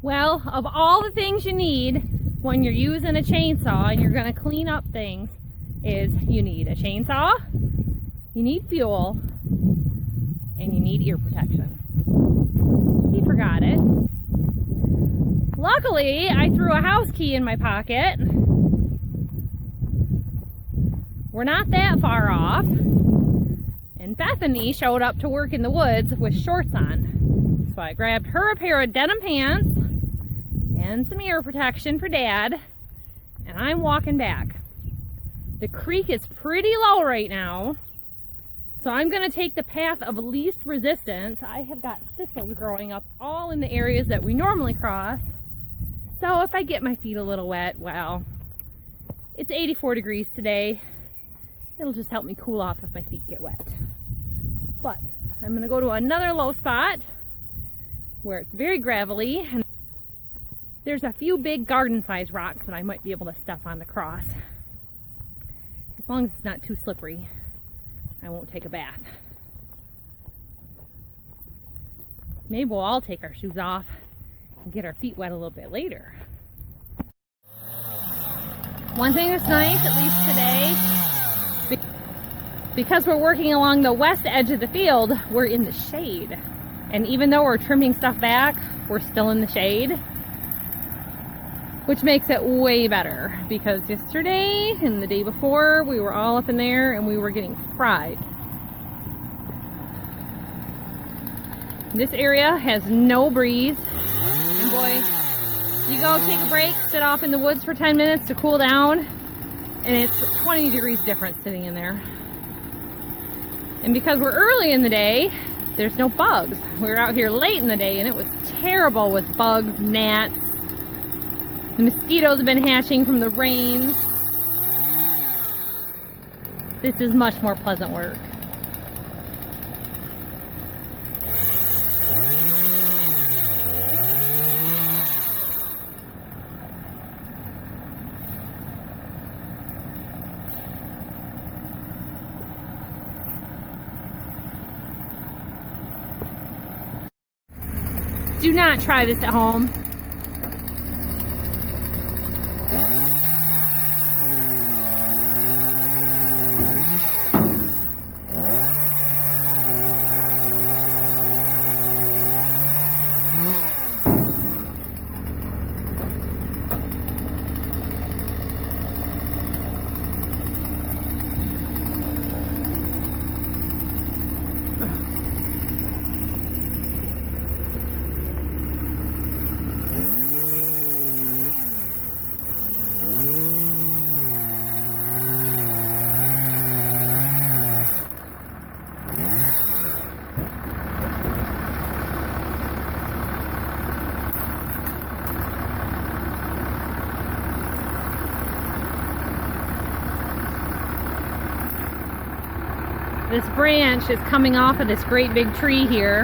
Well, of all the things you need when you're using a chainsaw and you're going to clean up things, is you need a chainsaw, you need fuel, and you need ear protection. He forgot it. Luckily, I threw a house key in my pocket. We're not that far off. And Bethany showed up to work in the woods with shorts on. So I grabbed her a pair of denim pants and some ear protection for Dad, and I'm walking back. The creek is pretty low right now, so I'm going to take the path of least resistance. I have got thistles growing up all in the areas that we normally cross, so if I get my feet a little wet, well, it's 84 degrees today. It'll just help me cool off if my feet get wet. But I'm going to go to another low spot where it's very gravelly, and there's a few big garden-sized rocks that I might be able to step on to cross. As long as it's not too slippery, I won't take a bath. Maybe we'll all take our shoes off and get our feet wet a little bit later. One thing that's nice, at least today, because we're working along the west edge of the field, we're in the shade. And even though we're trimming stuff back, we're still in the shade, which makes it way better, because yesterday and the day before we were all up in there and we were getting fried. This area has no breeze, and boy, you go take a break, sit off in the woods for 10 minutes to cool down, and it's 20 degrees difference sitting in there. And because we're early in the day, there's no bugs. We were out here late in the day and it was terrible with bugs, gnats. The mosquitoes have been hatching from the rains. This is much more pleasant work. Do not try this at home. This branch is coming off of this great big tree here,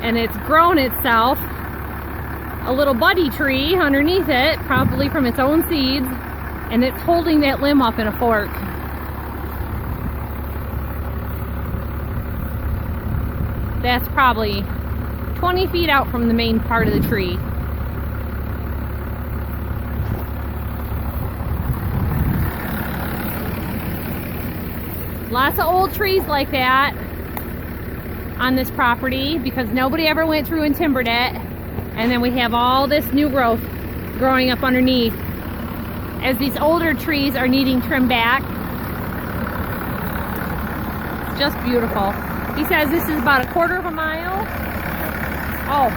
and it's grown itself a little buddy tree underneath it, probably from its own seeds, and it's holding that limb up in a fork. That's probably 20 feet out from the main part of the tree. Lots of old trees like that on this property because nobody ever went through and timbered it. And then we have all this new growth growing up underneath as these older trees are needing trimmed back. It's just beautiful. He says this is about a quarter of a mile. Oh,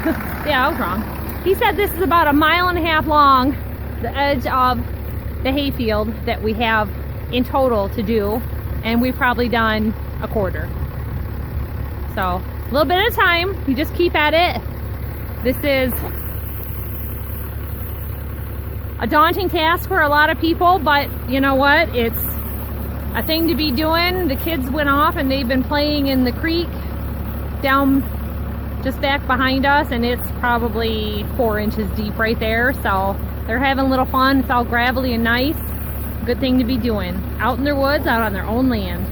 yeah, I was wrong. He said this is about a mile and a half long, the edge of the hayfield that we have in total to do. And we've probably done a quarter. So, a little bit at a time. You just keep at it. This is a daunting task for a lot of people, but you know what? It's a thing to be doing. The kids went off and they've been playing in the creek down just back behind us, and it's probably 4 inches deep right there. So, they're having a little fun. It's all gravelly and nice. Good thing to be doing. Out in their woods, out on their own land.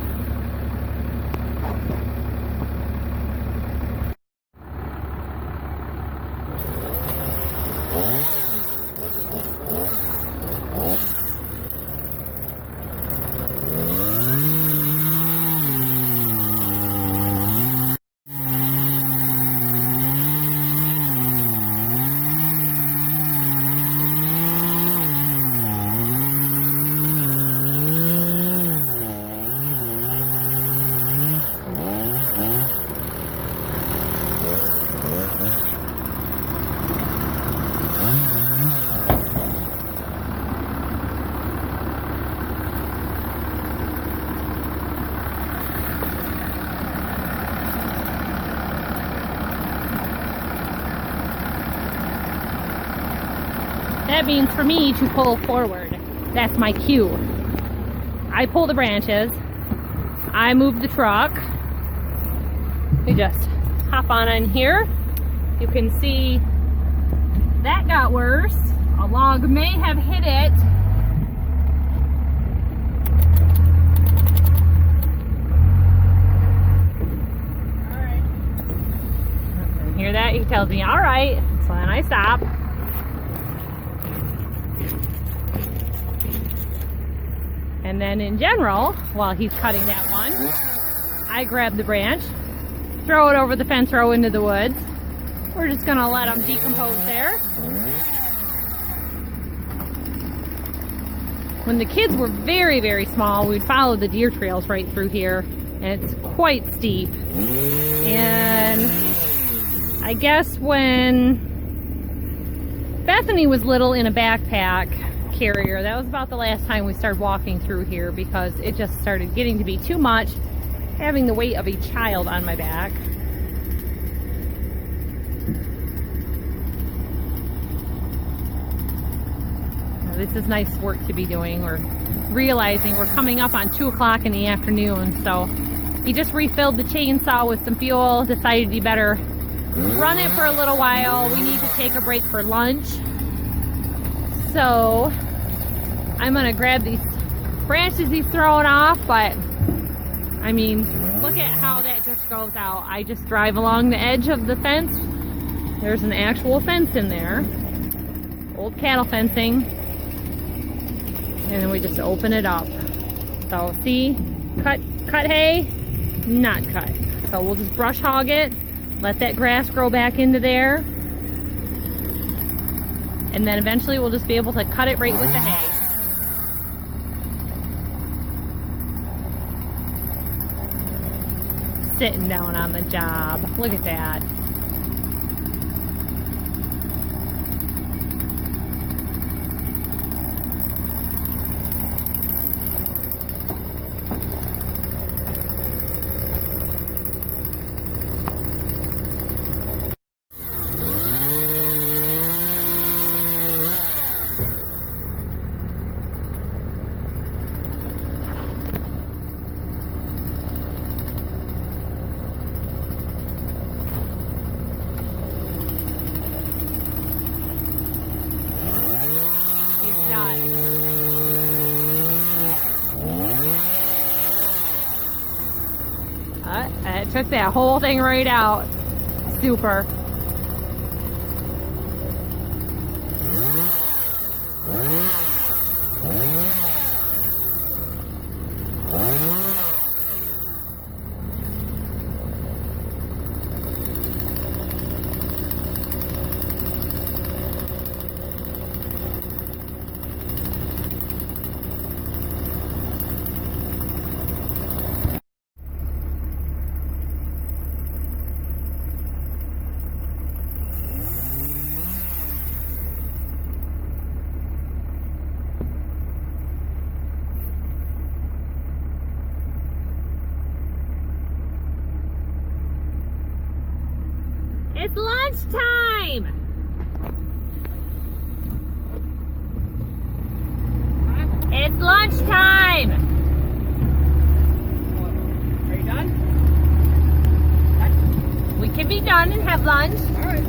that means for me to pull forward. That's my cue. I pull the branches. I move the truck. We just hop on in here. You can see that got worse. A log may have hit it. All right. And hear that? He tells me, all right. So then I stop. And then in general, while he's cutting that one, I grab the branch, throw it over the fence row into the woods. We're just gonna let them decompose there. When the kids were very, very small, we'd follow the deer trails right through here, and it's quite steep. And I guess when Bethany was little in a backpack carrier, that was about the last time we started walking through here because it just started getting to be too much having the weight of a child on my back. Now, this is nice work to be doing. We're realizing we're coming up on 2 o'clock in the afternoon, so he just refilled the chainsaw with some fuel, decided he better run it for a little while. We need to take a break for lunch. So I'm gonna grab these branches he's throwing off, but I mean, look at how that just goes out. I just drive along the edge of the fence. There's an actual fence in there, old cattle fencing, and then we just open it up. So see, cut hay, not cut. So we'll just brush hog it, let that grass grow back into there, and then eventually we'll just be able to cut it right with the hay. Sitting down on the job. Look at that. It took that whole thing right out. Super. It's lunchtime! It's lunchtime! Are you done? We can be done and have lunch. Alright.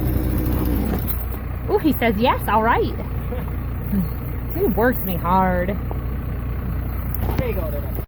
Ooh, he says yes, alright. He works me hard. There you go, there.